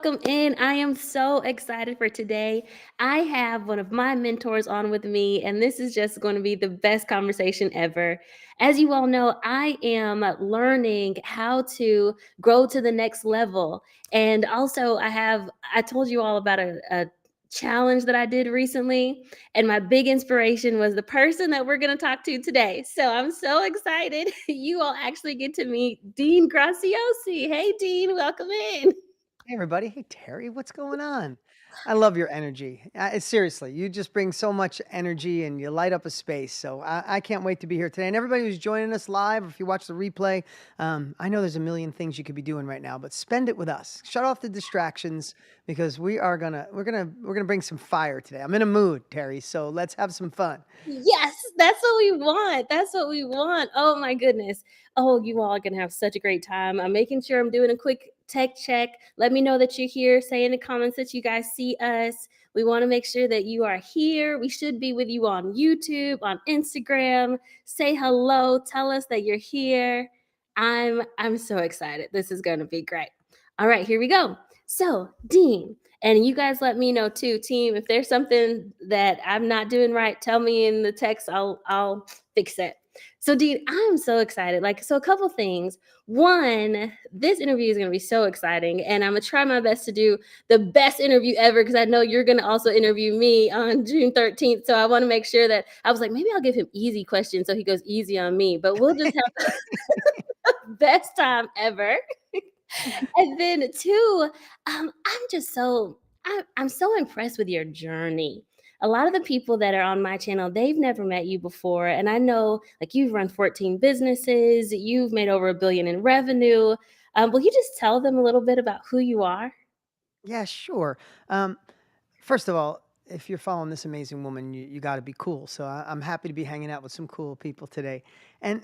Welcome in. I am so excited for today. I have one of my mentors on with me, and this is just going to be the best conversation ever. As you all know, I am learning how to grow to the next level. And also, I told you all about a challenge that I did recently, and my big inspiration was the person that we're going to talk to today. So I'm so excited. You all actually get to meet Dean Graziosi. Hey, Dean, welcome in. Hey everybody. Hey Terry, what's going on? I love your energy. Seriously, you just bring so much energy and you light up a space. So I can't wait to be here today. And everybody who's joining us live, if you watch the replay, I know there's a million things you could be doing right now, but spend it with us. Shut off the distractions because we're gonna bring some fire today. I'm in a mood, Terry. So let's have some fun. Yes, that's what we want. That's what we want. Oh my goodness. Oh, you all are gonna have such a great time. I'm making sure I'm doing a quick tech check. Let me know that you're here. Say in the comments that you guys see us. We want to make sure that you are here. We should be with you on YouTube, on Instagram. Say hello. Tell us that you're here. I'm so excited. This is gonna be great. All right, here we go. So, Dean, and you guys let me know too, team. If there's something that I'm not doing right, tell me in the text. I'll fix it. So, Dean, I'm so excited. So a couple things. One, this interview is going to be so exciting, and I'm gonna try my best to do the best interview ever because I know you're going to also interview me on June 13th. So I want to make sure that I was like, maybe I'll give him easy questions so he goes easy on me. But we'll just have the best time ever. And then two, I'm just so I'm so impressed with your journey. A lot of the people that are on my channel, they've never met you before. And I know like you've run 14 businesses, you've made over 1 billion in revenue. Will you just tell them a little bit about who you are? Yeah, sure. Um, First of all, if you're following this amazing woman, you got to be cool. So I'm happy to be hanging out with some cool people today. And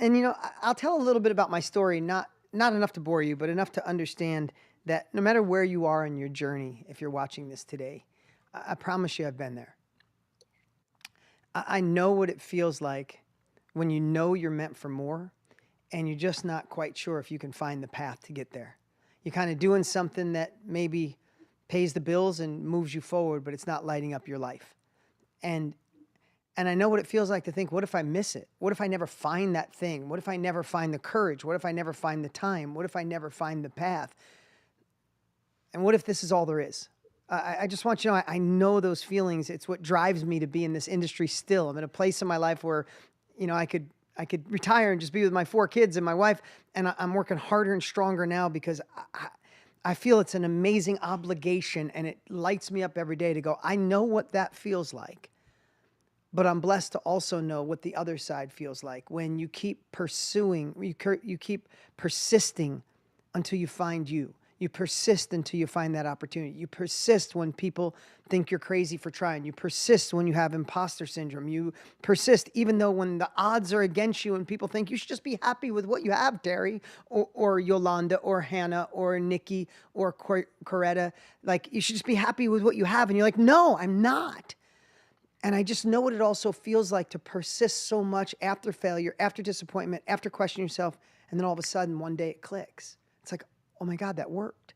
I'll tell a little bit about my story, not enough to bore you, but enough to understand that no matter where you are in your journey, if you're watching this today, I promise you I've been there. I know what it feels like when you know you're meant for more and you're just not quite sure if you can find the path to get there. You're kind of doing something that maybe pays the bills and moves you forward, but it's not lighting up your life. And and I know what it feels like to think, what if I miss it? What if I never find that thing? What if I never find the courage? What if I never find the time? What if I never find the path? And what if this is all there is? I just want you to know I know those feelings. It's what drives me to be in this industry still. I'm in a place in my life where, I could retire and just be with my 4 kids and my wife, and I'm working harder and stronger now because I feel it's an amazing obligation, and it lights me up every day to go. I know what that feels like, but I'm blessed to also know what the other side feels like when you keep pursuing, you keep persisting until you find you. You persist until you find that opportunity. You persist when people think you're crazy for trying. You persist when you have imposter syndrome. You persist even though when the odds are against you and people think you should just be happy with what you have, Terry, or Yolanda, or Hannah, or Nikki, or Coretta. Like, you should just be happy with what you have. And you're like, no, I'm not. And I just know what it also feels like to persist so much after failure, after disappointment, after questioning yourself. And then all of a sudden, one day it clicks. It's like, oh my God, that worked.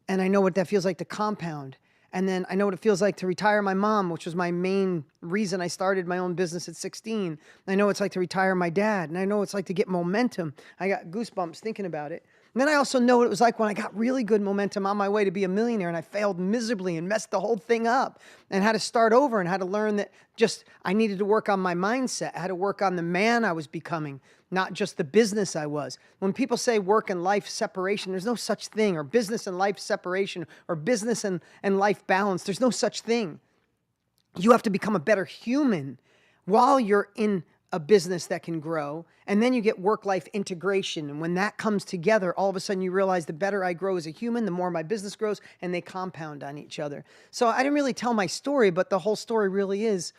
And I know what that feels like to compound. And then I know what it feels like to retire my mom, which was my main reason I started my own business at 16. I know what it's like to retire my dad. And I know what it's like to get momentum. I got goosebumps thinking about it. And then I also know what it was like when I got really good momentum on my way to be a millionaire and I failed miserably and messed the whole thing up and had to start over and had to learn that just I needed to work on my mindset. I had to work on the man I was becoming, not just the business I was. When people say work and life separation, there's no such thing, or business and life separation, or business and life balance. There's no such thing. You have to become a better human while you're in a business that can grow. And then you get work life integration. And when that comes together, all of a sudden you realize the better I grow as a human, the more my business grows, and they compound on each other. So I didn't really tell my story, but the whole story really is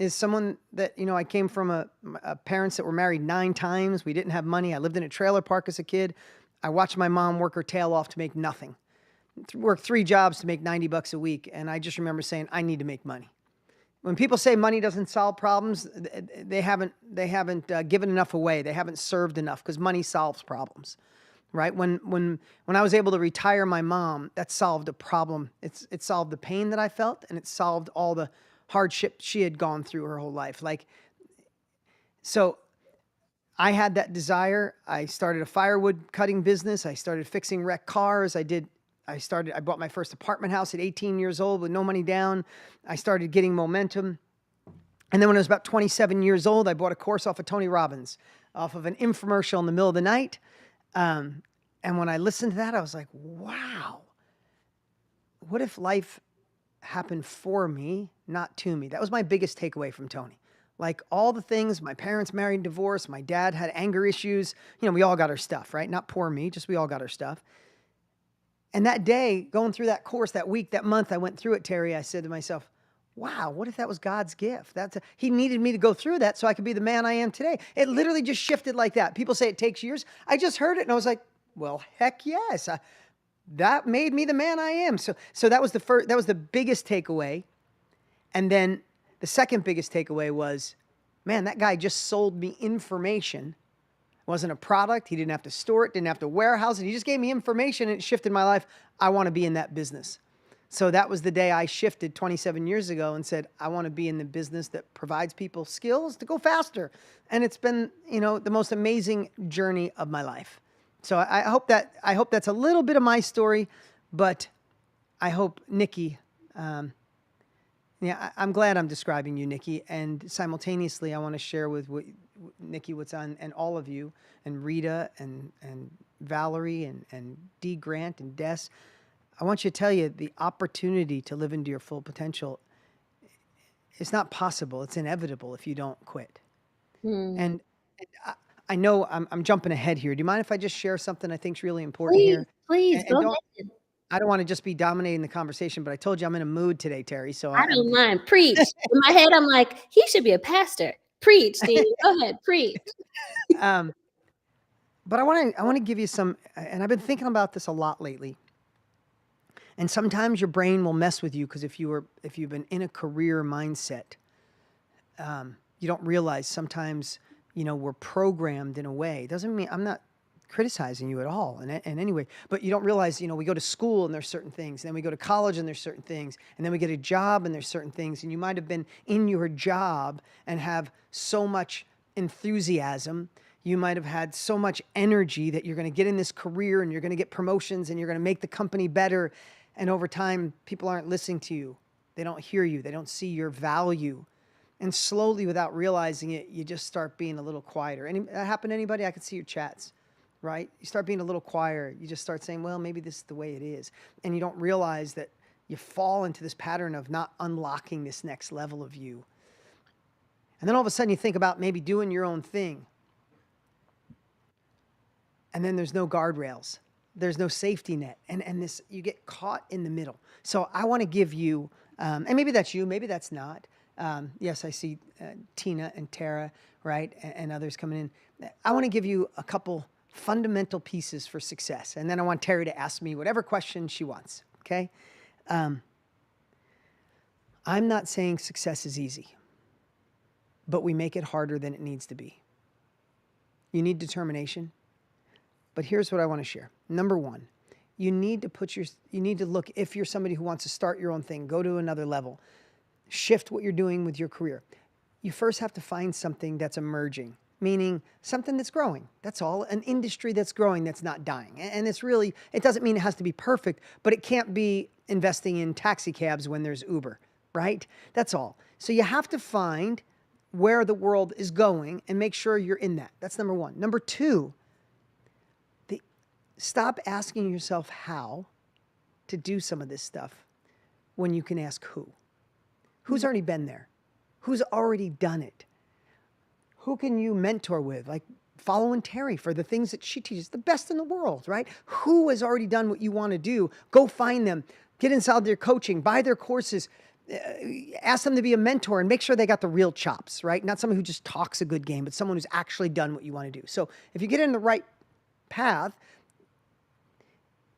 someone that, I came from a parents that were married 9 times. We didn't have money. I lived in a trailer park as a kid. I watched my mom work her tail off to make nothing, work 3 jobs to make 90 bucks a week. And I just remember saying, I need to make money. When people say money doesn't solve problems, they haven't given enough away. They haven't served enough, because money solves problems. right? When I was able to retire my mom, that solved a problem. It solved the pain that I felt, and it solved all the hardship she had gone through her whole life. Like, so I had that desire. I started a firewood cutting business. I started fixing wrecked cars. I bought my first apartment house at 18 years old with no money down. I started getting momentum. And then when I was about 27 years old, I bought a course off of Tony Robbins, off of an infomercial in the middle of the night. Um, and when I listened to that, I was like, wow, what if life happened for me, not to me? That was my biggest takeaway from Tony. Like all the things, my parents married, divorced, my dad had anger issues. We all got our stuff, right? Not poor me, just we all got our stuff. And that day, going through that course, that week, that month, I went through it, Teri, I said to myself, wow, what if that was God's gift? He needed me to go through that so I could be the man I am today. It literally just shifted like that. People say it takes years. I just heard it and I was like, well, heck yes. That made me the man I am. So that was that was the biggest takeaway. And then the second biggest takeaway was, man, that guy just sold me information. It wasn't a product. He didn't have to store it, didn't have to warehouse it. He just gave me information and it shifted my life. I want to be in that business. So that was the day I shifted 27 years ago and said, I want to be in the business that provides people skills to go faster. And it's been, the most amazing journey of my life. So I hope that's a little bit of my story, but I hope Nikki, I'm glad I'm describing you, Nikki. And simultaneously, I want to share with Nikki what's on, and all of you, and Rita, and Valerie, and D. Grant, and Des. I want you to tell you the opportunity to live into your full potential. It's not possible. It's inevitable if you don't quit. Hmm. And I know I'm jumping ahead here. Do you mind if I just share something I think is really important Please, here? please And go don't ahead. I don't want to just be dominating the conversation, but I told you I'm in a mood today, Teri. So I don't mind. Preach. In my head, I'm like, he should be a pastor. Preach, Dean. Go ahead, preach. um, but I want to give you some, and I've been thinking about this a lot lately. And sometimes your brain will mess with you because if you've been in a career mindset, you don't realize sometimes we're programmed in a way. It doesn't mean I'm not criticizing you at all in any way, but you don't realize we go to school and there's certain things, and then we go to college and there's certain things, and then we get a job and there's certain things, and you might have been in your job and have so much enthusiasm. You might have had so much energy that you're going to get in this career and you're going to get promotions and you're going to make the company better. And over time, people aren't listening to you. They don't hear you. They don't see your value. And slowly, without realizing it, you just start being a little quieter. That happen to anybody? I could see your chats, right? You start being a little quieter. You just start saying, well, maybe this is the way it is. And you don't realize that you fall into this pattern of not unlocking this next level of you. And then all of a sudden you think about maybe doing your own thing. And then there's no guardrails. There's no safety net. And this, you get caught in the middle. So I want to give you, and maybe that's you, maybe that's not. Yes, I see Tina and Tara, right, and others coming in. I want to give you a couple fundamental pieces for success. And then I want Teri to ask me whatever question she wants, okay? I'm not saying success is easy, but we make it harder than it needs to be. You need determination. But here's what I want to share. Number one, you need to look, if you're somebody who wants to start your own thing, go to another level, shift what you're doing with your career. You first have to find something that's emerging, meaning something that's growing. That's all. An industry that's growing, that's not dying. And it doesn't mean it has to be perfect, but it can't be investing in taxi cabs when there's Uber, right? That's all. So you have to find where the world is going and make sure you're in that. That's number one. Number two, stop asking yourself how to do some of this stuff when you can ask who. Who's already been there? Who's already done it? Who can you mentor with? Like following Teri for the things that she teaches, the best in the world, right? Who has already done what you want to do? Go find them, get inside their coaching, buy their courses, ask them to be a mentor and make sure they got the real chops, right? Not someone who just talks a good game, but someone who's actually done what you want to do. So if you get in the right path,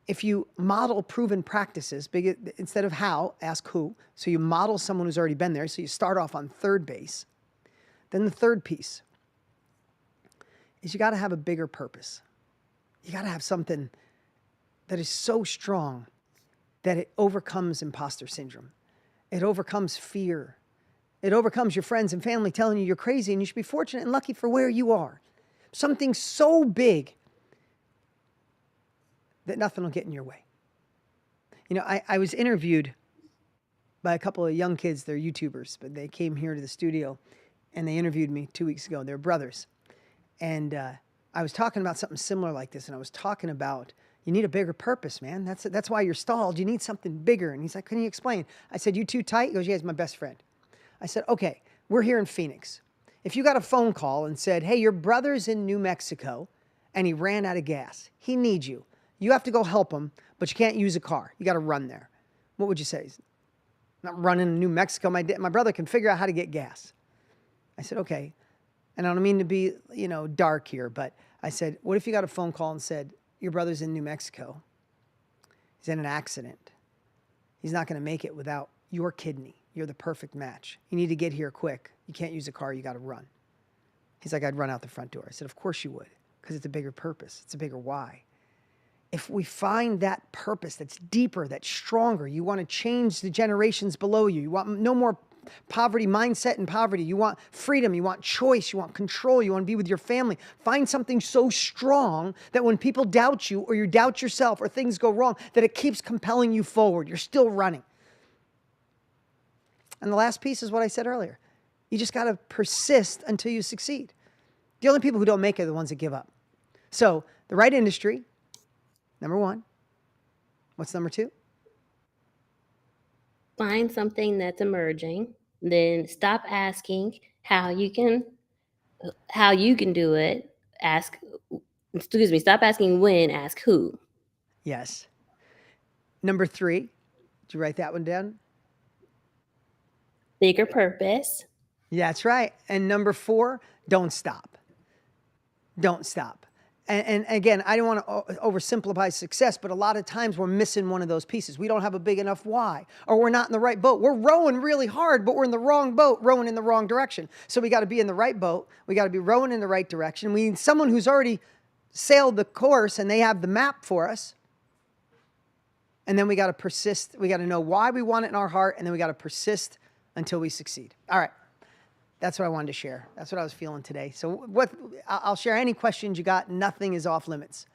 if you model proven practices, instead of how, ask who. So you model someone who's already been there. So you start off on third base. Then the third piece is you got to have a bigger purpose. You got to have something that is so strong that it overcomes imposter syndrome. It overcomes fear. It overcomes your friends and family telling you you're crazy and you should be fortunate and lucky for where you are. Something so big that nothing will get in your way. You know, I was interviewed by a couple of young kids. They're YouTubers, but they came here to the studio and they interviewed me 2 weeks ago. They're brothers. And I was talking about something similar like this. And I was talking about, you need a bigger purpose, man. That's why you're stalled. You need something bigger. And he's like, can you explain? I said, you too tight? He goes, yeah, he's my best friend. I said, okay, we're here in Phoenix. If you got a phone call and said, hey, your brother's in New Mexico and he ran out of gas, he needs you. You have to go help him, but you can't use a car. You got to run there. What would you say? I'm not running to New Mexico. My brother can figure out how to get gas. I said, okay. And I don't mean to be, dark here, but I said, what if you got a phone call and said, your brother's in New Mexico. He's in an accident. He's not going to make it without your kidney. You're the perfect match. You need to get here quick. You can't use a car. You got to run. He's like, I'd run out the front door. I said, of course you would, because it's a bigger purpose. It's a bigger why. If we find that purpose that's deeper, that's stronger, you want to change the generations below you. You want no more poverty mindset and poverty. You want freedom. You want choice. You want control. You want to be with your family. Find something so strong that when people doubt you or you doubt yourself or things go wrong, that it keeps compelling you forward. You're still running. And the last piece is what I said earlier. You just got to persist until you succeed. The only people who don't make it are the ones that give up. So the right industry, number one. What's number two? Find something that's emerging, then stop asking how you can do it. Ask excuse me, stop asking when, ask who. Yes. Number three, did you write that one down? Bigger purpose. Yeah, that's right. And number four, don't stop. Don't stop. And again, I don't want to oversimplify success, but a lot of times we're missing one of those pieces. We don't have a big enough why, or we're not in the right boat. We're rowing really hard, but we're in the wrong boat, rowing in the wrong direction. So we got to be in the right boat. We got to be rowing in the right direction. We need someone who's already sailed the course and they have the map for us. And then we got to persist. We got to know why we want it in our heart, and then we got to persist until we succeed. All right. That's what I wanted to share. That's what I was feeling today. So I'll share any questions you got. Nothing is off limits.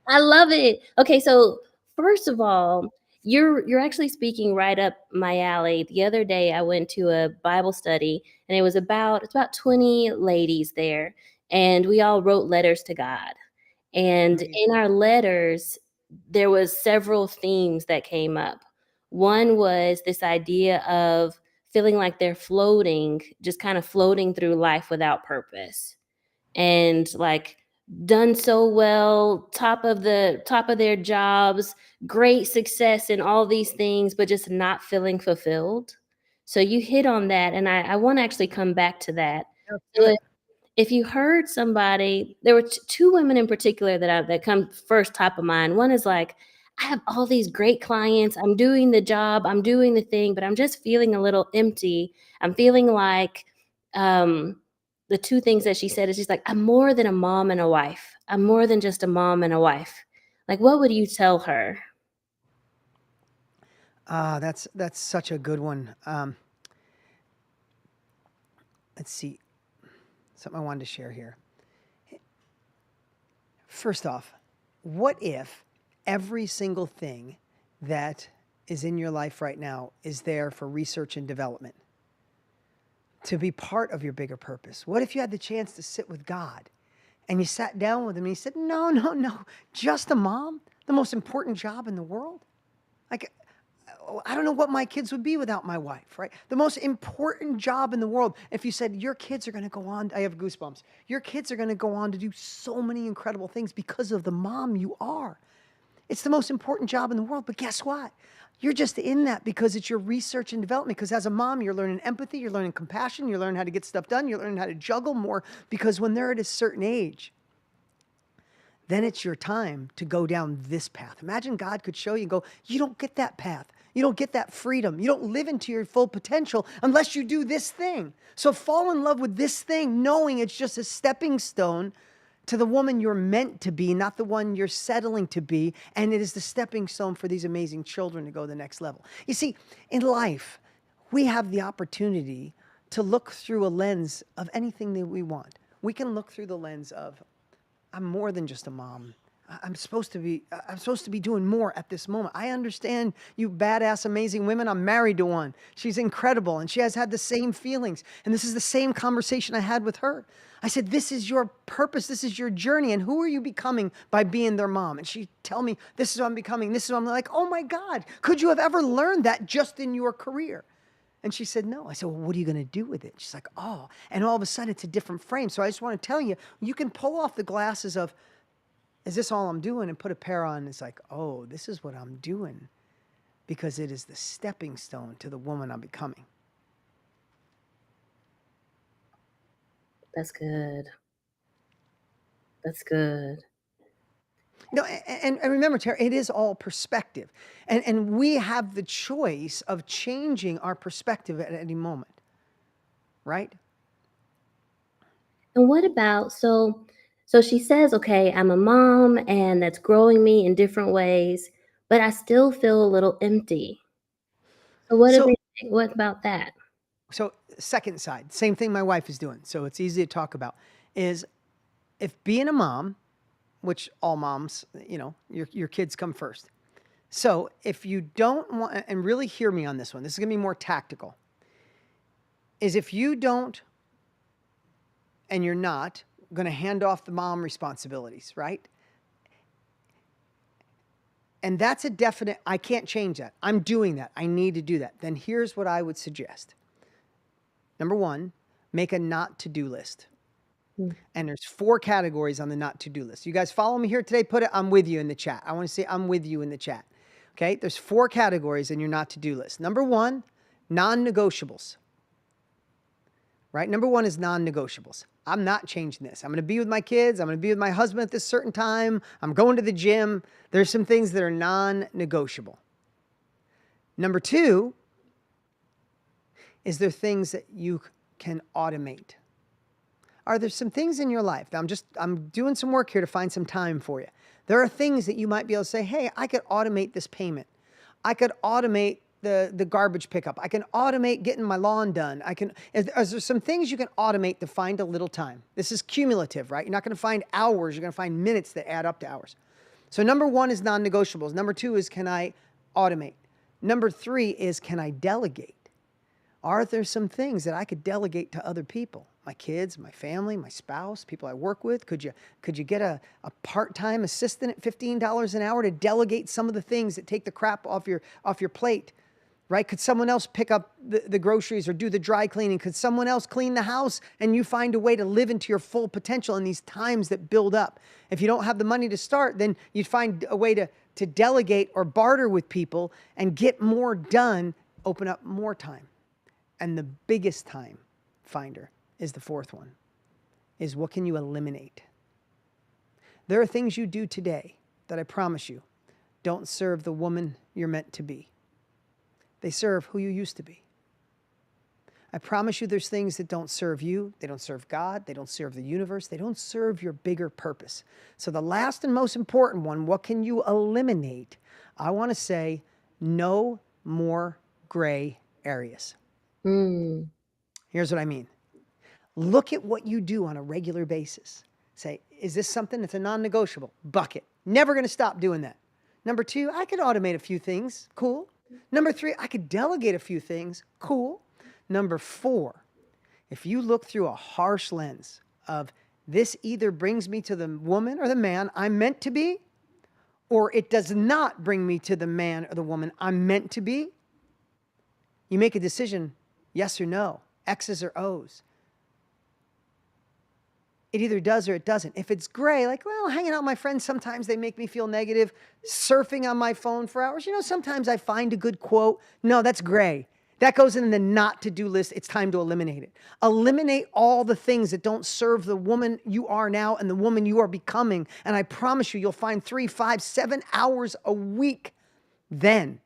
I love it. Okay, so first of all, you're actually speaking right up my alley. The other day I went to a Bible study and it's about 20 ladies there and we all wrote letters to God. And Amazing. in our letters there was several themes that came up. One was this idea of feeling like they're floating, just kind of floating through life without purpose and like done so well, top of their jobs, great success in all these things, but just not feeling fulfilled. So you hit on that, and I want to actually come back to that. Let's do So it. if you heard somebody, there were two women in particular that come first top of mind. One is like, I have all these great clients. I'm doing the job. I'm doing the thing, but I'm just feeling a little empty. I'm feeling like um, the two things that she said is she's like, I'm more than a mom and a wife. I'm more than just a mom and a wife. Like, what would you tell her? That's such a good one. Let's see. Something I wanted to share here. First off, what if every single thing that is in your life right now is there for research and development to be part of your bigger purpose? What if you had the chance to sit with God and you sat down with him and he said, no, no, no, just a mom, the most important job in the world? Like, I don't know what my kids would be without my wife, right? The most important job in the world. If you said your kids are going to go on, I have goosebumps. Your kids are going to go on to do so many incredible things because of the mom you are. It's the most important job in the world. But guess what? You're just in that because it's your research and development. Because as a mom, you're learning empathy, you're learning compassion, you're learning how to get stuff done, you're learning how to juggle more. Because when they're at a certain age, then it's your time to go down this path. Imagine God could show you and go, you don't get that path. You don't get that freedom. You don't live into your full potential unless you do this thing. So fall in love with this thing, knowing it's just a stepping stone to the woman you're meant to be, not the one you're settling to be. And it is the stepping stone for these amazing children to go to the next level. You see, in life, we have the opportunity to look through a lens of anything that we want. We can look through the lens of, I'm more than just a mom. I'm supposed to be doing more at this moment. I understand you badass, amazing women. I'm married to one. She's incredible. And she has had the same feelings. And this is the same conversation I had with her. I said, this is your purpose. This is your journey. And who are you becoming by being their mom? And she tell me, this is what I'm becoming. This is what I'm like, oh my God, could you have ever learned that just in your career? And she said, no. I said, well, what are you going to do with it? She's like, oh. And all of a sudden, it's a different frame. So I just want to tell you, you can pull off the glasses of, is this all I'm doing? And put a pair on. And it's like, oh, this is what I'm doing. Because it is the stepping stone to the woman I'm becoming. That's good. That's good. No, and remember, Tara, it is all perspective. And we have the choice of changing our perspective at any moment. Right? And what about so she says, "Okay, I'm a mom and that's growing me in different ways, but I still feel a little empty." So So what about that? so second side, same thing my wife is doing. So it's easy to talk about, is if being a mom, which all moms, your kids come first. So if you don't want, and really hear me on this one, this is going to be more tactical, is if you don't and you're not going to hand off the mom responsibilities, right? And that's a definite, I can't change that. I'm doing that. I need to do that. Then here's what I would suggest. Number one, make a not to do list. Mm. And there's 4 categories on the not to do list. You guys follow me here today? Put it, I'm with you in the chat. I want to say I'm with you in the chat. Okay. There's 4 categories in your not to do list. Number 1, non negotiables. Right? Number 1 is non negotiables. I'm not changing this. I'm going to be with my kids. I'm going to be with my husband at this certain time. I'm going to the gym. There's some things that are non negotiable. Number 2 is there things that you can automate. Are there some things in your life that I'm doing some work here to find some time for you? There are things that you might be able to say, hey, I could automate this payment. I could automate the garbage pickup. I can automate getting my lawn done. Is there some things you can automate to find a little time? This is cumulative, right? You're not going to find hours. You're going to find minutes that add up to hours. So number 1 is non-negotiables. Number 2 is, can I automate? Number 3 is, can I delegate? Are there some things that I could delegate to other people? My kids, my family, my spouse, people I work with? Could you get a part-time assistant at $15 an hour to delegate some of the things that take the crap off your plate? Right? Could someone else pick up the groceries or do the dry cleaning? Could someone else clean the house? And you find a way to live into your full potential in these times that build up. If you don't have the money to start, then you'd find a way to delegate or barter with people and get more done, open up more time. And the biggest time finder is the 4th one, is what can you eliminate? There are things you do today that I promise you don't serve the woman you're meant to be. They serve who you used to be. I promise you there's things that don't serve you. They don't serve God. They don't serve the universe. They don't serve your bigger purpose. So the last and most important one, what can you eliminate? I want to say no more gray areas. Mm. Here's what I mean. Look at what you do on a regular basis. Say, is this something that's a non-negotiable? Bucket. Never going to stop doing that. Number 2, I could automate a few things. Cool. Number 3, I could delegate a few things. Cool. Number 4, if you look through a harsh lens of this either brings me to the woman or the man I'm meant to be, or it does not bring me to the man or the woman I'm meant to be, you make a decision, yes or no, X's or O's. It either does or it doesn't. If it's gray, like, well, hanging out with my friends, sometimes they make me feel negative. Surfing on my phone for hours, sometimes I find a good quote. No, that's gray. That goes in the not to do list. It's time to eliminate it. Eliminate all the things that don't serve the woman you are now and the woman you are becoming. And I promise you, you'll find 3, 5, 7 hours a week. Then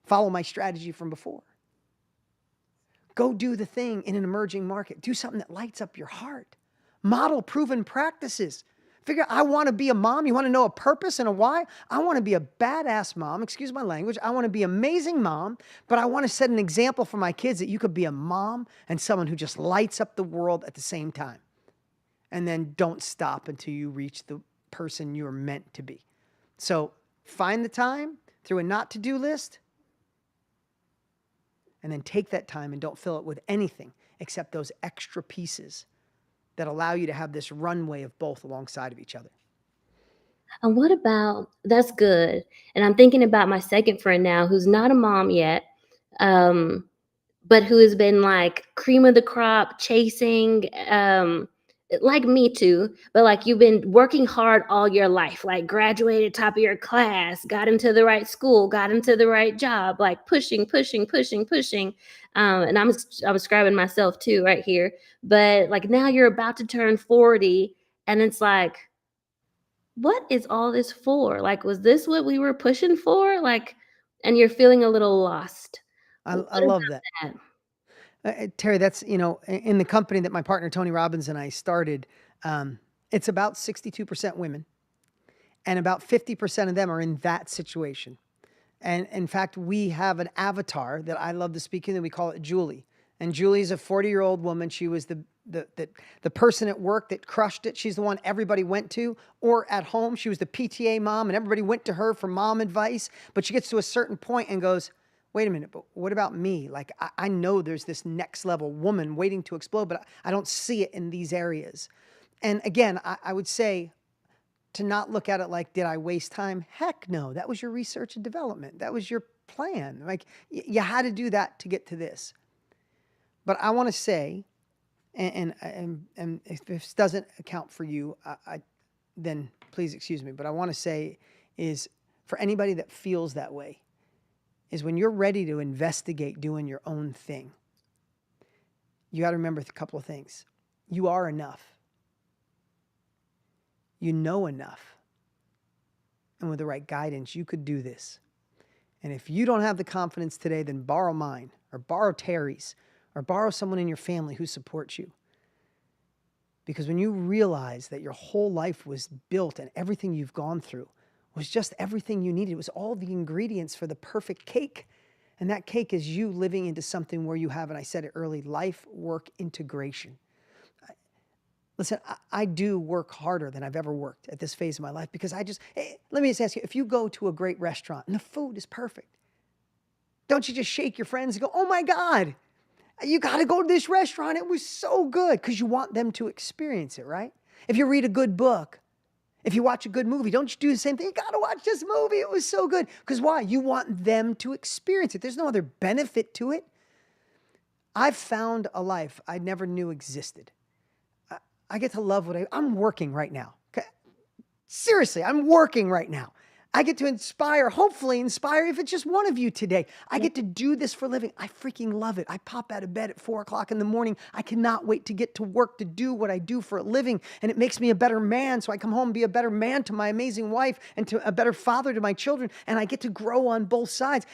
follow my strategy from before. Go do the thing in an emerging market. Do something that lights up your heart. Model proven practices. Figure I want to be a mom. You want to know a purpose and a why? I want to be a badass mom. Excuse my language. I want to be an amazing mom, but I want to set an example for my kids that you could be a mom and someone who just lights up the world at the same time. And then don't stop until you reach the person you're meant to be. So find the time through a not to do list, and then take that time and don't fill it with anything except those extra pieces that allow you to have this runway of both alongside of each other. And what about that's good. And I'm thinking about my second friend now who's not a mom yet. Um, but who has been like cream of the crop, chasing, like me too, but like you've been working hard all your life, like graduated top of your class, got into the right school, got into the right job, like pushing, pushing, pushing, pushing. And I'm describing myself too right here. But like now you're about to turn 40, and it's like, what is all this for? Like, was this what we were pushing for? Like, and you're feeling a little lost. What I about love that. that? Terry, that's, in the company that my partner Tony Robbins and I started, it's about 62% women, and about 50% of them are in that situation. And in fact, we have an avatar that I love to speak in, and we call it Julie. And Julie's a 40-year-old woman. She was the person at work that crushed it. She's the one everybody went to, or at home, she was the PTA mom, and everybody went to her for mom advice. But she gets to a certain point and goes, wait a minute, but what about me? Like, I know there's this next level woman waiting to explode, but I don't see it in these areas. And again, I would say, to not look at it like, did I waste time? Heck no. That was your research and development. That was your plan. Like, you had to do that to get to this. But I want to say, and if this doesn't account for you, then please excuse me. But I want to say is, for anybody that feels that way, is when you're ready to investigate doing your own thing, you got to remember a couple of things. You are enough. You know enough. And with the right guidance, you could do this. And if you don't have the confidence today, then borrow mine, or borrow Teri's, or borrow someone in your family who supports you. Because when you realize that your whole life was built and everything you've gone through was just everything you needed, it was all the ingredients for the perfect cake. And that cake is you living into something where you have, and I said it early, life work integration. Listen, I do work harder than I've ever worked at this phase of my life, because let me just ask you, if you go to a great restaurant and the food is perfect, don't you just shake your friends and go, oh my God, you got to go to this restaurant. It was so good, because you want them to experience it, right? If you read a good book, if you watch a good movie, don't you do the same thing? You got to watch this movie. It was so good. Because why? You want them to experience it. There's no other benefit to it. I've found a life I never knew existed. I get to love I'm working right now. Okay? Seriously, I'm working right now. I get to inspire, hopefully inspire, if it's just one of you today. I get to do this for a living. I freaking love it. I pop out of bed at 4 o'clock in the morning. I cannot wait to get to work to do what I do for a living. And it makes me a better man. So I come home and be a better man to my amazing wife, and to a better father to my children. And I get to grow on both sides.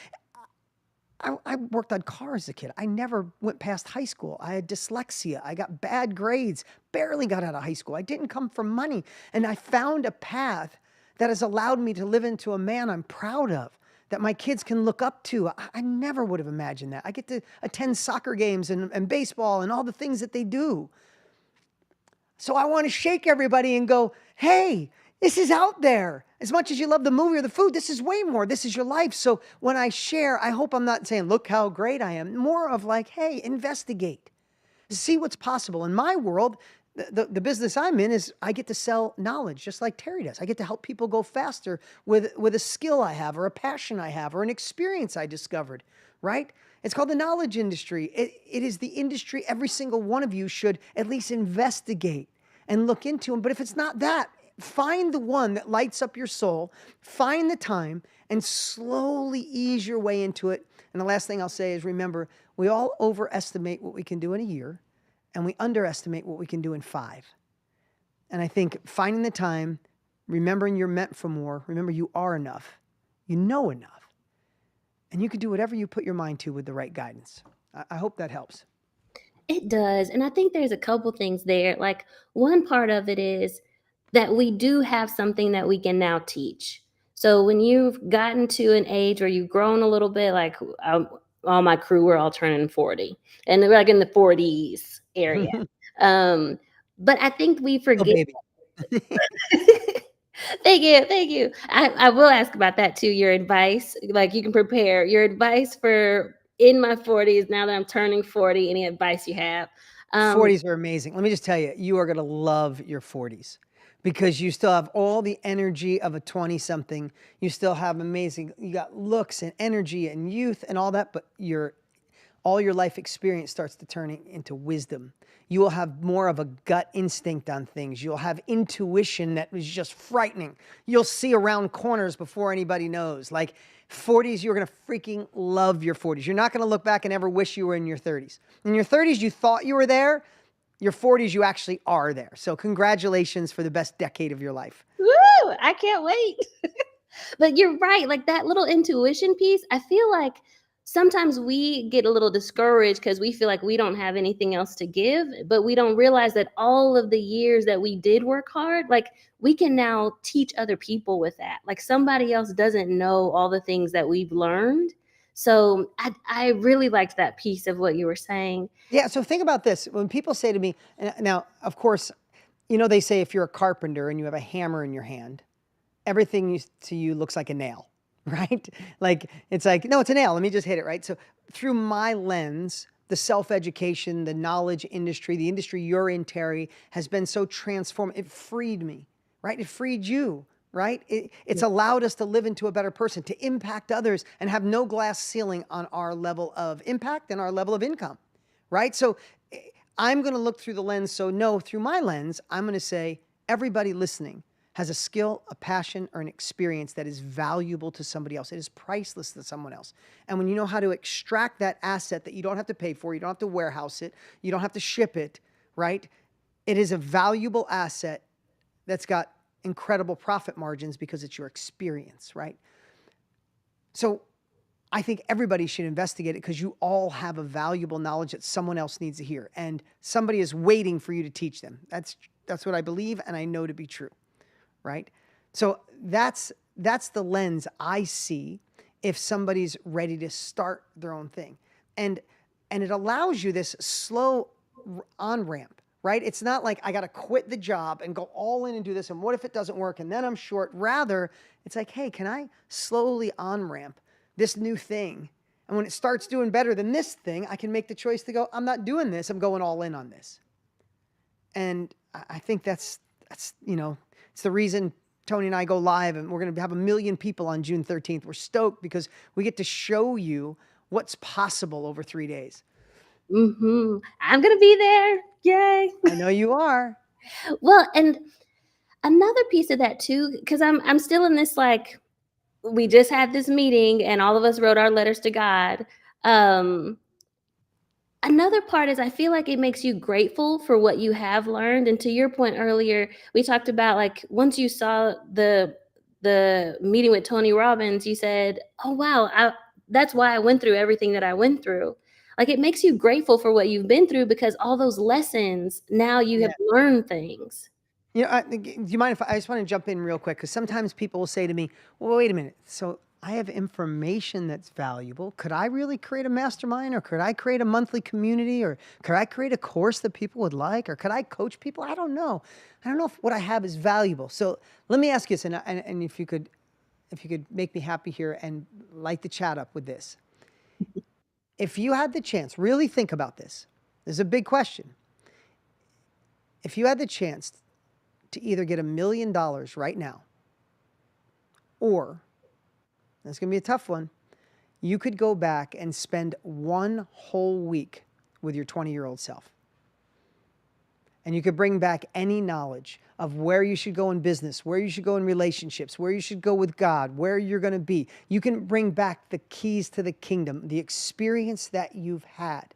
I worked on cars as a kid. I never went past high school. I had dyslexia. I got bad grades, barely got out of high school. I didn't come from money. And I found a path that has allowed me to live into a man I'm proud of, that my kids can look up to. I never would have imagined that. I get to attend soccer games and baseball and all the things that they do. So I want to shake everybody and go, hey, this is out there. As much as you love the movie or the food, this is way more. This is your life. So when I share, I hope I'm not saying, look how great I am. More of like, hey, investigate. See what's possible. In my world, the business I'm in is I get to sell knowledge, just like Teri does. I get to help people go faster with a skill I have, or a passion I have, or an experience I discovered, right? It's called the knowledge industry. It is the industry every single one of you should at least investigate and look into them. But if it's not that, find the one that lights up your soul, find the time, and slowly ease your way into it. And the last thing I'll say is, remember, we all overestimate what we can do in a year, and we underestimate what we can do in 5. And I think finding the time, remembering you're meant for more, remember you are enough, you know enough, and you can do whatever you put your mind to with the right guidance. I hope that helps. It does. And I think there's a couple things there. Like, one part of it is that we do have something that we can now teach. So when you've gotten to an age where you've grown a little bit, like all my crew were all turning 40, and they're like in the 40s area. Um, but I think we Still forget. baby. Thank you, thank you. I will ask about that too. Your advice, like you can prepare your advice for in my 40s now that I'm turning 40. Any advice you have? Um, 40s are amazing. Let me just tell you, you are gonna love your 40s because you still have all the energy of a 20 something. You still have amazing, you got looks and energy and youth and all that, but your all your life experience starts to turn into wisdom. You will have more of a gut instinct on things. You'll have intuition that is just frightening. You'll see around corners before anybody knows. Like 40s, you're going to freaking love your 40s. You're not going to look back and ever wish you were in your 30s. In your 30s, you thought you were there. Your 40s, you actually are there. So, congratulations for the best decade of your life. Woo! I can't wait. But you're right, like, that little intuition piece, I feel like sometimes we get a little discouraged because we feel like we don't have anything else to give, but we don't realize that all of the years that we did work hard, like, we can now teach other people with that. Like, somebody else doesn't know all the things that we've learned. So, I really liked that piece of what you were saying. Yeah. So, think about this. When people say to me, now, of course, they say if you're a carpenter and you have a hammer in your hand, everything to you looks like a nail, right? Like it's like, no, it's a nail. Let me just hit it, right? So through my lens, the self-education, the knowledge industry, the industry you're in, Terry, has been so transformed. It freed me, right? It freed you, right? It's allowed us to live into a better person, to impact others and have no glass ceiling on our level of impact and our level of income, right? So I'm going to look through the lens. So no, through my lens, I'm going to say everybody listening has a skill, a passion, or an experience that is valuable to somebody else. It is priceless to someone else. And when you know how to extract that asset that you don't have to pay for, you don't have to warehouse it, you don't have to ship it, right? It is a valuable asset that's got incredible profit margins because it's your experience, right? So I think everybody should investigate it because you all have a valuable knowledge that someone else needs to hear, and somebody is waiting for you to teach them. That's what I believe, and I know to be true, right? So that's the lens I see if somebody's ready to start their own thing, and it allows you this slow on ramp, right? It's not like I got to quit the job and go all in and do this, and what if it doesn't work and then I'm short. Rather, it's like, hey, can I slowly on ramp this new thing? And when it starts doing better than this thing, I can make the choice to go, I'm not doing this. I'm going all in on this. And I think that's it's the reason Tony and I go live, and we're going to have 1 million people on June 13th. We're stoked because we get to show you what's possible over 3 days. I'm gonna be there. Yay. I know you are. Well, and another piece of that too, because I'm still in this like we just had this meeting and all of us wrote our letters to God. Um, Another part is I feel like it makes you grateful for what you have learned. And to your point earlier, we talked about like once you saw the meeting with Tony Robbins, you said, "Oh wow, that's why I went through everything that I went through." Like it makes you grateful for what you've been through because all those lessons now you have Yeah. learned things. Do you mind if I just want to jump in real quick? Because sometimes people will say to me, well, wait a minute. So I have information that's valuable. Could I really create a mastermind, or could I create a monthly community, or could I create a course that people would like, or could I coach people? I don't know. I don't know if what I have is valuable. So let me ask you this, and if you could make me happy here and light the chat up with this. If you had the chance, really think about this. This is a big question. If you had the chance to either get $1 million right now, or that's going to be a tough one, you could go back and spend 1 whole week with your 20-year-old self. And you could bring back any knowledge of where you should go in business, where you should go in relationships, where you should go with God, where you're going to be. You can bring back the keys to the kingdom, the experience that you've had.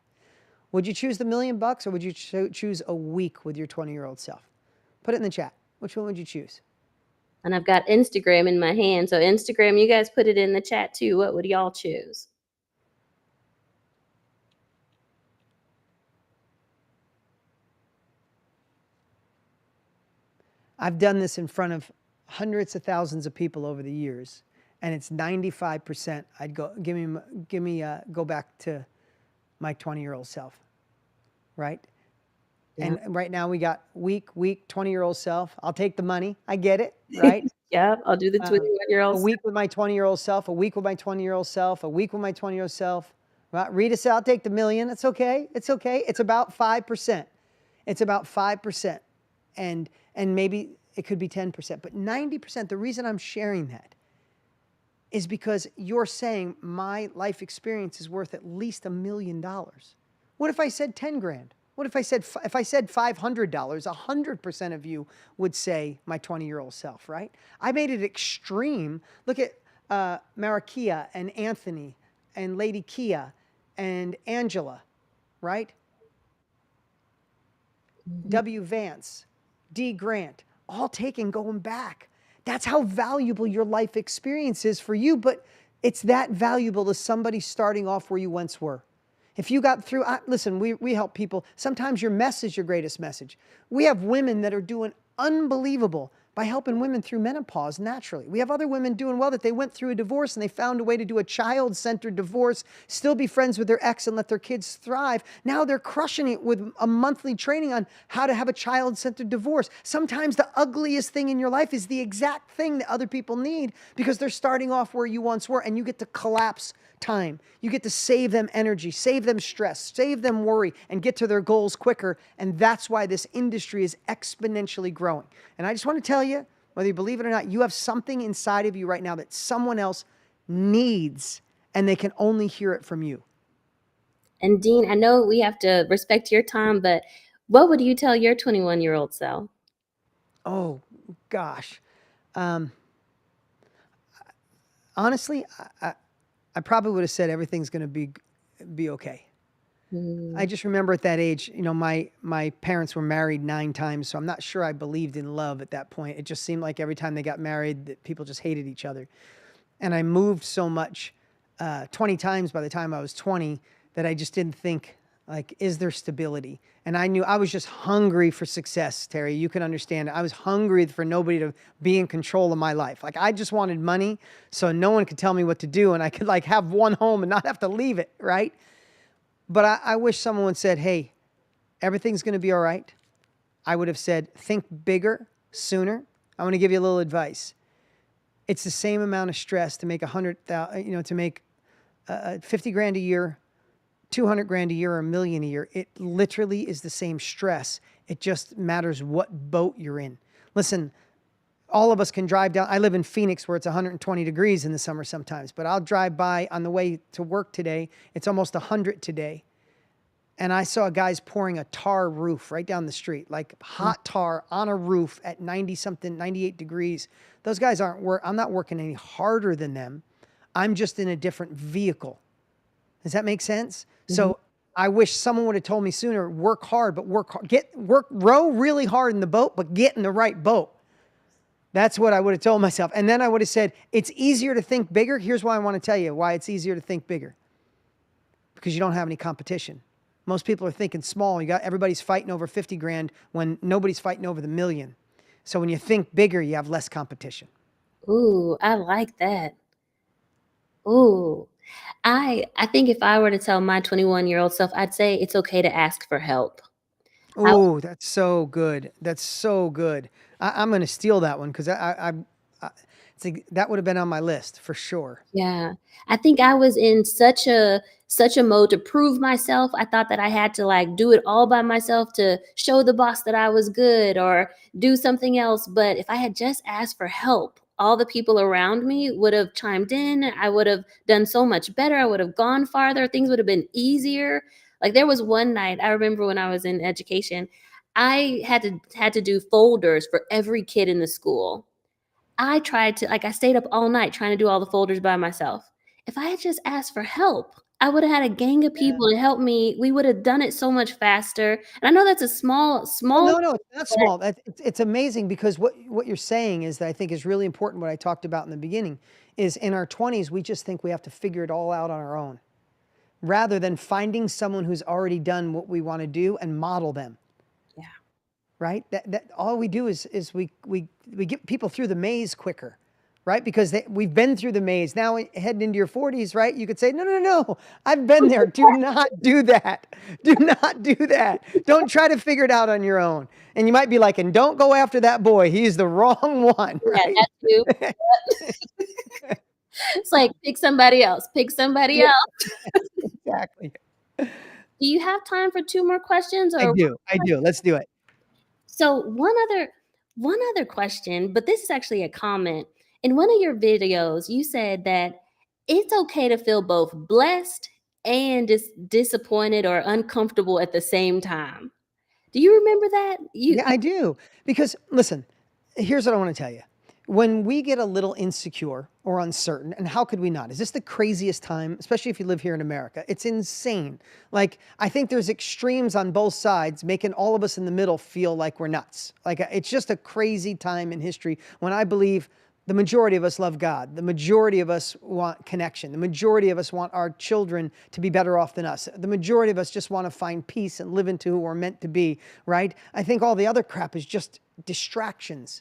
Would you choose the $1 million, or would you choose a week with your 20-year-old self? Put it in the chat. Which one would you choose? And I've got Instagram in my hand. So Instagram, you guys put it in the chat too. What would y'all choose? I've done this in front of hundreds of thousands of people over the years, and it's 95%. I'd go, give me, go back to my 20-year-old self, right? Yeah. And right now we got weak 20-year-old self. I'll take the money. I get it, right? Yeah, I'll do the Um, 21-year-old a stuff. week with my 20-year-old self, a week with my 20-year-old self, a week with my 20-year-old self. Right? Rita said, I'll take the million. It's okay. It's okay. It's about 5%. It's about 5%. And maybe it could be 10%. But 90%, the reason I'm sharing that is because you're saying my life experience is worth at least $1 million. What if I said 10 grand? What if I said $500? 100% of you would say my 20-year-old self, right? I made it extreme. Look at Marikia and Anthony and Lady Kia and Angela, right? Mhm. W. Vance, D. Grant, all taken going back. That's how valuable your life experience is for you, but it's that valuable to somebody starting off where you once were. If you got through, listen, we help people. Sometimes your mess is your greatest message. We have women that are doing unbelievable by helping women through menopause naturally. We have other women doing well that they went through a divorce and they found a way to do a child-centered divorce, still be friends with their ex and let their kids thrive. Now they're crushing it with a monthly training on how to have a child-centered divorce. Sometimes the ugliest thing in your life is the exact thing that other people need because they're starting off where you once were, and you get to collapse time. You get to save them energy, save them stress, save them worry, and get to their goals quicker. And that's why this industry is exponentially growing. And I just want to tell you, whether you believe it or not, you have something inside of you right now that someone else needs, and they can only hear it from you. And Dean, I know we have to respect your time, but what would you tell your 21-year-old self? Oh, gosh. Um, honestly, I probably would have said everything's going to be okay. I Mm, just remember at that age, my parents were married 9 times, so I'm not sure I believed in love at that point. It just seemed like every time they got married that people just hated each other. And I moved so much, 20 times by the time I was 20, that I just didn't think, like, is there stability? And I knew I was just hungry for success, Terry. You can understand. I was hungry for nobody to be in control of my life. Like, I just wanted money so no one could tell me what to do and I could, like, have one home and not have to leave it, right? But I wish someone would said, hey, everything's going to be all right. I would have said, think bigger sooner. I want to give you a little advice. It's the same amount of stress to make 100,000, to make 50 grand a year, 200 grand a year, or a million a year. It literally is the same stress. It just matters what boat you're in. Listen, all of us can drive down. I live in Phoenix where it's 120 degrees in the summer sometimes, but I'll drive by on the way to work today. It's almost 100 today. And I saw guys pouring a tar roof right down the street, like mm. hot tar on a roof at 90 something, 98 degrees. Those guys I'm not working any harder than them. I'm just in a different vehicle. Does that make sense? Mhm. So I wish someone would have told me sooner, work hard, but row really hard in the boat, but get in the right boat. That's what I would have told myself. And then I would have said, it's easier to think bigger. Here's why I want to tell you why it's easier to think bigger. Because you don't have any competition. Most people are thinking small. Everybody's fighting over 50 grand when nobody's fighting over the million. So when you think bigger, you have less competition. Ooh, I like that. Ooh. I think if I were to tell my 21-year-old self, I'd say it's okay to ask for help. I Oh, that's so good. That's so good. I'm going to steal that one because I it's like, that would have been on my list for sure. Yeah. I think I was in such a mode to prove myself. I thought that I had to, like, do it all by myself to show the boss that I was good or do something else, but if I had just asked for help, all the people around me would have chimed in. I would have done so much better. I would have gone farther. Things would have been easier. Like, there was one night, I remember when I was in education, I had to do folders for every kid in the school. I tried to, like, I stayed up all night trying to do all the folders by myself. If I had just asked for help, I would have had a gang of Yeah. people to help me. We would have done it so much faster. And I know that's a small Well, small, no, it's not but small. It's amazing because what you're saying is that I think is really important. What I talked about in the beginning is in our 20s, we just think we have to figure it all out on our own rather than finding someone who's already done what we want to do and model them. yeah. right? That all we do is we get people through the maze quicker, right? Because we've been through the maze. Now heading into your 40s, right? You could say, no, no, no, I've been there. Do not do that. Do not do that. Don't try to figure it out on your own. And you might be like, and don't go after that boy. He's the wrong one, Yeah, right? that's you. It's like, pick somebody else, pick somebody Yeah, else. exactly. Do you have time for 2 more questions I or do. I do. Let's do it. so one other question, but this is actually a comment. In one of your videos, you said that it's okay to feel both blessed and disappointed or uncomfortable at the same time. Do you remember that? Yeah, I do. Because listen, here's what I want to tell you. When we get a little insecure or uncertain, and how could we not? Is this the craziest time, especially if you live here in America? It's insane. Like, I think there's extremes on both sides, making all of us in the middle feel like we're nuts. Like, it's just a crazy time in history when I believe the majority of us love God. The majority of us want connection. The majority of us want our children to be better off than us. The majority of us just want to find peace and live into who we're meant to be, right? I think all the other crap is just distractions.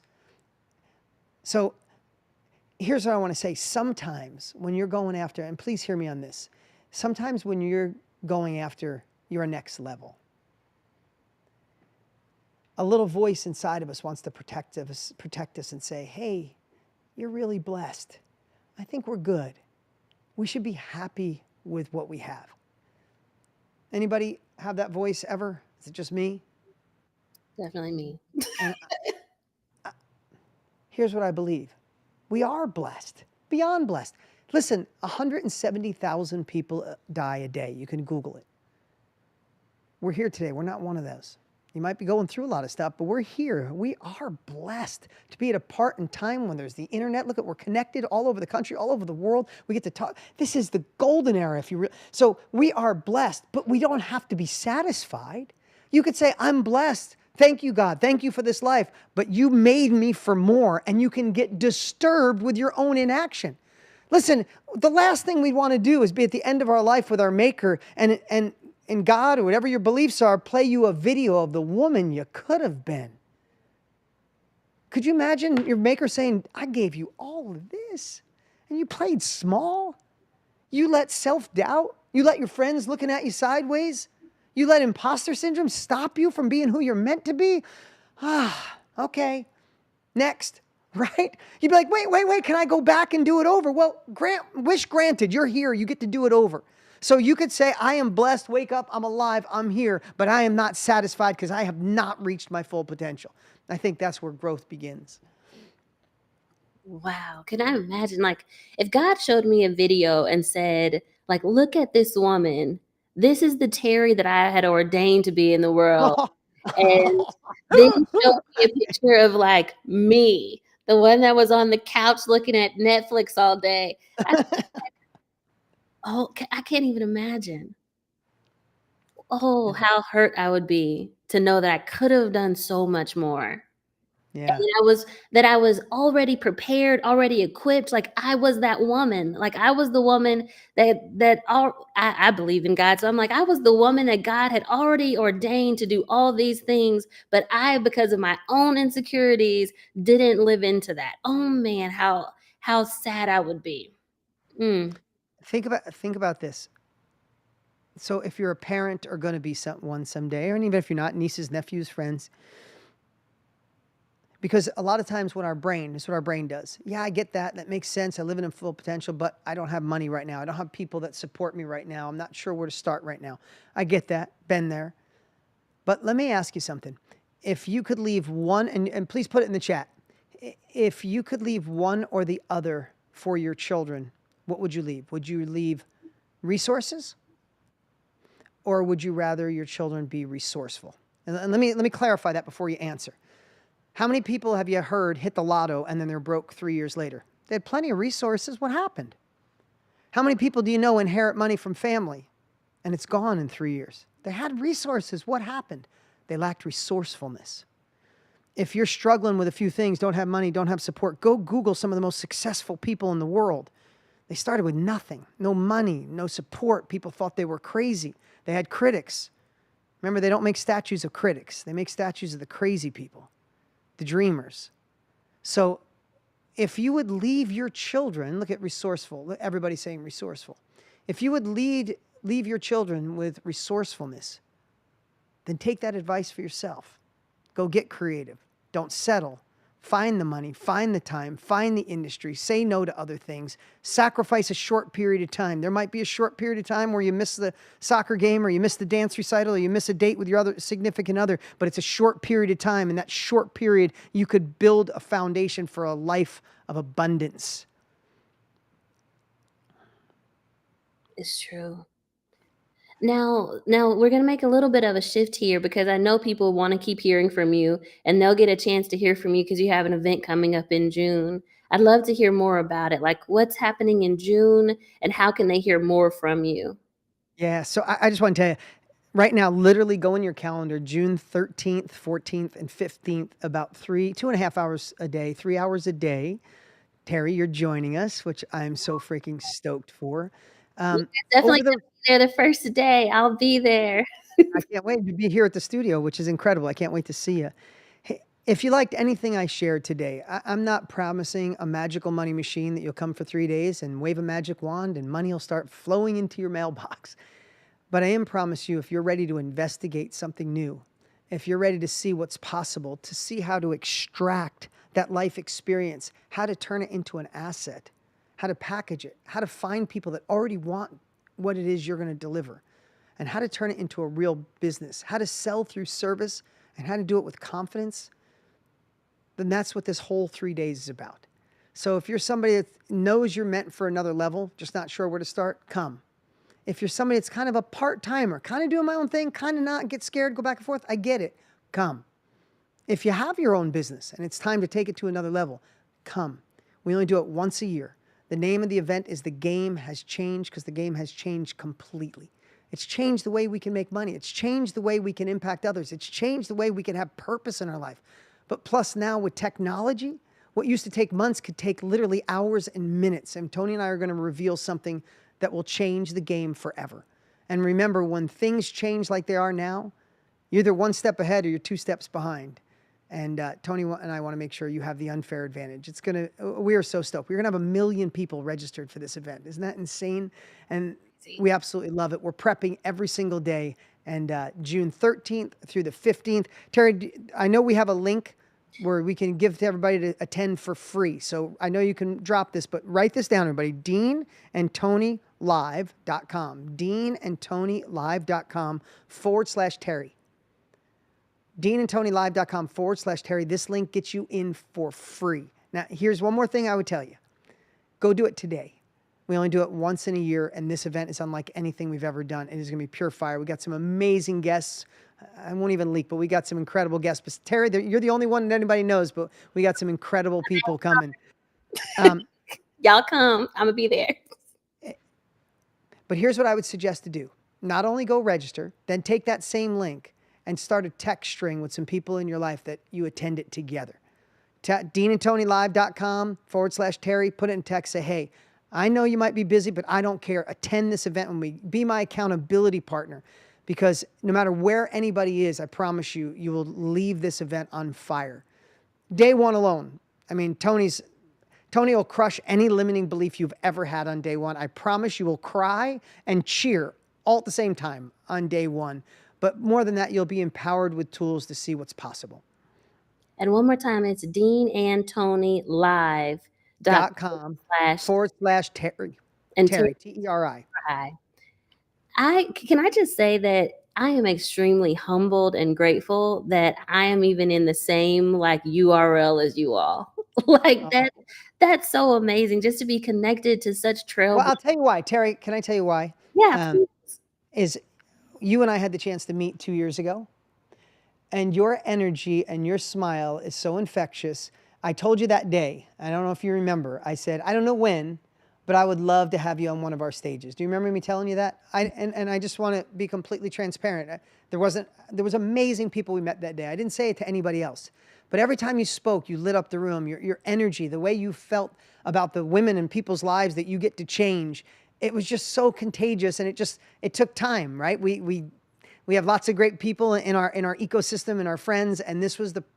So here's what I want to say. Sometimes when you're going after, and please hear me on this, sometimes when you're going after your next level, a little voice inside of us wants to protect us and say, hey, you're really blessed. I think we're good. We should be happy with what we have. Anybody have that voice ever? Is it just me? Definitely me. And here's what I believe. We are blessed, beyond blessed. Listen, 170,000 people die a day. You can Google it. We're here today. We're not one of those. You might be going through a lot of stuff, but we're here. We are blessed to be at a part in time when there's the internet. Look at, we're connected all over the country, all over the world. We get to talk. This is the golden era, if you so we are blessed, but we don't have to be satisfied. You could say, I'm blessed. Thank you, God. Thank you for this life. But you made me for more, and you can get disturbed with your own inaction. Listen, the last thing we want to do is be at the end of our life with our Maker and God, or whatever your beliefs are, play you a video of the woman you could have been. Could you imagine your Maker saying, I gave you all of this, and you played small? You let self-doubt, you let your friends looking at you sideways, you let imposter syndrome stop you from being who you're meant to be? Okay, next, right? You'd be like, wait, can I go back and do it over? Well, wish granted, you're here, you get to do it over. So you could say, I am blessed, wake up, I'm alive, I'm here, but I am not satisfied because I have not reached my full potential. I think that's where growth begins. Wow. Can I imagine, like, if God showed me a video and said, like, look at this woman. This is the Terry that I had ordained to be in the world. And then he showed me a picture of like me, the one that was on the couch looking at Netflix all day. I Oh, I can't even imagine. Oh, how hurt I would be to know that I could have done so much more. And Yeah. that I was already prepared, already equipped, like, I was that woman, like, I was the woman that all I believe in God, so I'm like, I was the woman that God had already ordained to do all these things, but I, because of my own insecurities, didn't live into that. Oh, man, how sad I would be. Mm, Think about this. So if you're a parent or going to be one someday, or even if you're not, nieces, nephews, friends, because a lot of times when this is what our brain does. Yeah, I get that. That makes sense. I live in full potential, but I don't have money right now. I don't have people that support me right now. I'm not sure where to start right now. I get that. Been there. But let me ask you something. If you could leave one, and please put it in the chat. If you could leave one or the other for your children, what would you leave? Would you leave resources, or would you rather your children be resourceful? And let me clarify that before you answer. How many people have you heard hit the lotto and then they're broke 3 years later? They had plenty of resources. What happened? How many people do you know inherit money from family and it's gone in 3 years? They had resources. What happened? They lacked resourcefulness. If you're struggling with a few things, don't have money, don't have support, go Google some of the most successful people in the world. They started with nothing, no money, no support. People thought they were crazy. They had critics. Remember, they don't make statues of critics. They make statues of the crazy people, the dreamers. So if you would leave your children, look at resourceful, everybody's saying resourceful. If you would leave your children with resourcefulness, then take that advice for yourself. Go get creative. Don't settle. Find the money, find the time, find the industry, say no to other things, sacrifice a short period of time. There might be a short period of time where you miss the soccer game or you miss the dance recital or you miss a date with your other significant other, but it's a short period of time. And that short period, you could build a foundation for a life of abundance. It's true. Now we're gonna make a little bit of a shift here because I know people want to keep hearing from you, and they'll get a chance to hear from you because you have an event coming up in June. I'd love to hear more about it. Like, what's happening in June, and how can they hear more from you? Yeah, so I just want to tell you, right now, literally go in your calendar, June 13th, 14th, and 15th, about 2.5 hours a day, 3 hours a day. Teri, you're joining us, which I'm so freaking stoked for. You Um, guys definitely over the, gonna be there the first day. I'll be there. I can't wait to be here at the studio, which is incredible. I can't wait to see you. Hey, if you liked anything I shared today, I'm not promising a magical money machine that you'll come for 3 days and wave a magic wand and money will start flowing into your mailbox. But I am promise you, if you're ready to investigate something new, if you're ready to see what's possible, to see how to extract that life experience, how to turn it into an asset, how to package it, how to find people that already want what it is you're going to deliver, and how to turn it into a real business, how to sell through service, and how to do it with confidence, then that's what this whole 3 days is about. So if you're somebody that knows you're meant for another level, just not sure where to start, come. If you're somebody that's kind of a part-timer, kind of doing my own thing, kind of not, get scared, go back and forth, I get it, come. If you have your own business and it's time to take it to another level, come. We only do it once a year. The name of the event is The Game Has Changed, because the game has changed completely. It's changed the way we can make money. It's changed the way we can impact others. It's changed the way we can have purpose in our life. But plus now with technology, what used to take months could take literally hours and minutes. And Tony and I are going to reveal something that will change the game forever. And remember, when things change like they are now, you're either one step ahead or you're 2 steps behind. And Tony and I want to make sure you have the unfair advantage. We are so stoked. We're going to have 1 million people registered for this event. Isn't that insane? And we absolutely love it. We're prepping every single day. And June 13th through the 15th. Teri, I know we have a link where we can give to everybody to attend for free. So I know you can drop this, but write this down, everybody. DeanAndTonyLive.com. DeanAndTonyLive.com/Teri. DeanAndTonyLive.com/Teri. This link gets you in for free. Now, here's one more thing I would tell you. Go do it today. We only do it once in a year, and this event is unlike anything we've ever done. It is going to be pure fire. We got some amazing guests. I won't even leak, but we got some incredible guests. But Teri, you're the only one that anybody knows, but we got some incredible people coming. Y'all come. I'm gonna be there. But here's what I would suggest to do. Not only go register, then take that same link and start a text string with some people in your life that you attend it together. DeanAndTonyLive.com/Teri. Put it in text. Say, hey, I know you might be busy, but I don't care. Attend this event with me. Be my accountability partner. Because no matter where anybody is, I promise you, you will leave this event on fire. Day one alone. I mean, Tony will crush any limiting belief you've ever had on day one. I promise you will cry and cheer all at the same time on day one. But more than that, you'll be empowered with tools to see what's possible. And one more time, it's deanandtonylive.com .com slash /Teri. and Teri, Teri. Teri. I just say that I am extremely humbled and grateful that I am even in the same like URL as you all. Like that's so amazing just to be connected to such Well, trail. I'll tell you why. Teri, can I tell you why? Yeah, Um, please. is you and I had the chance to meet 2 years ago, and your energy and your smile is so infectious. I told you that day, I don't know if you remember, I said, I don't know when, but I would love to have you on one of our stages. Do you remember me telling you that? And I just want to be completely transparent. There was amazing people we met that day. I didn't say it to anybody else. But every time you spoke, you lit up the room. Your energy, the way you felt about the women and people's lives that you get to change, it was just so contagious, and it took time, right? We have lots of great people in our ecosystem and our friends, and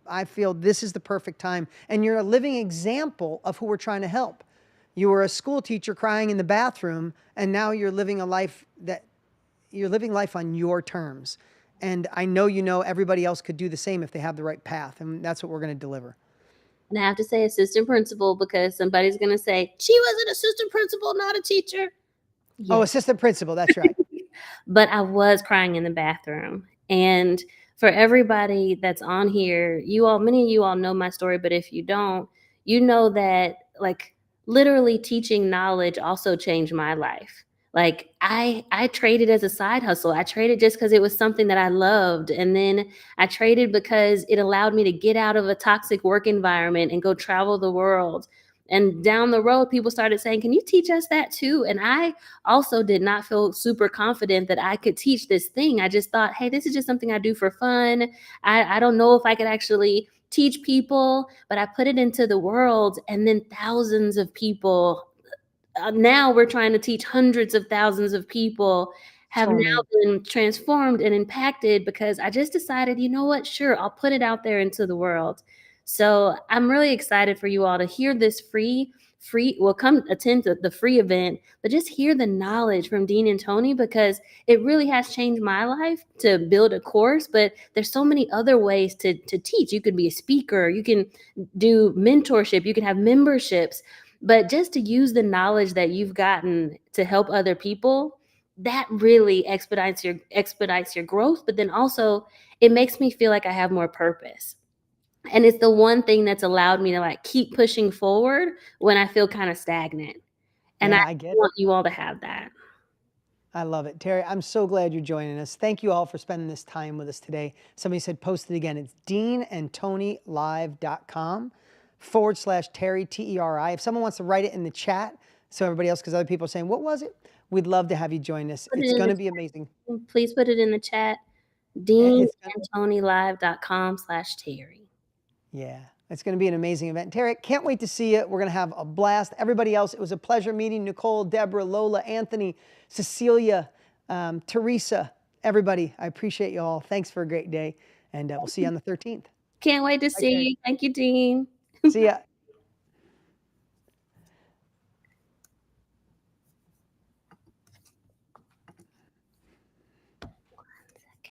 I feel this is the perfect time. And you're a living example of who we're trying to help. You were a school teacher crying in the bathroom, and now you're living life on your terms. And I know everybody else could do the same if they have the right path, and that's what we're going to deliver. And I have to say assistant principal because somebody's gonna say, "She was an assistant principal, not a teacher." Oh, Yes. assistant principal, that's right. But I was crying in the bathroom. And for everybody that's on here, many of you all know my story, but if you don't, you know that like literally teaching knowledge also changed my life. Like I traded as a side hustle. I traded just because it was something that I loved. And then I traded because it allowed me to get out of a toxic work environment and go travel the world. And down the road, people started saying, "Can you teach us that too?" And I also did not feel super confident that I could teach this thing. I just thought, hey, this is just something I do for fun. I don't know if I could actually teach people, but I put it into the world, and then thousands of people, now we're trying to teach hundreds of thousands of people, have So now amazing. been transformed and impacted because I just decided, you know what? Sure, I'll put it out there into the world. So I'm really excited for you all to hear this well, come attend the free event, but just hear the knowledge from Dean and Tony because it really has changed my life to build a course. But there's so many other ways to teach. You could be a speaker, you can do mentorship, you can have memberships, but just to use the knowledge that you've gotten to help other people, that really expedites your growth, but then also it makes me feel like I have more purpose. And it's the one thing that's allowed me to like keep pushing forward when I feel kind of stagnant. And I Yeah, I get it. want you all to have that. I love it. Teri, I'm so glad you're joining us. Thank you all for spending this time with us today. Somebody said post it again. It's deanandtonylive.com/Teri, Teri. If someone wants to write it in the chat so everybody else, because other people are saying, what was it? We'd love to have you join us. Put it It's in going the to be amazing. chat. Please put it in the chat. It's going to deanandtonylive.com/Terry. Yeah, it's going to be an amazing event. Tarek, can't wait to see you. We're going to have a blast. Everybody else, it was a pleasure meeting Nicole, Deborah, Lola, Anthony, Cecilia, Teresa, everybody. I appreciate you all. Thanks for a great day, and we'll see you on the 13th. Can't wait to Bye, see Tarek. you. Thank you, Dean. See ya.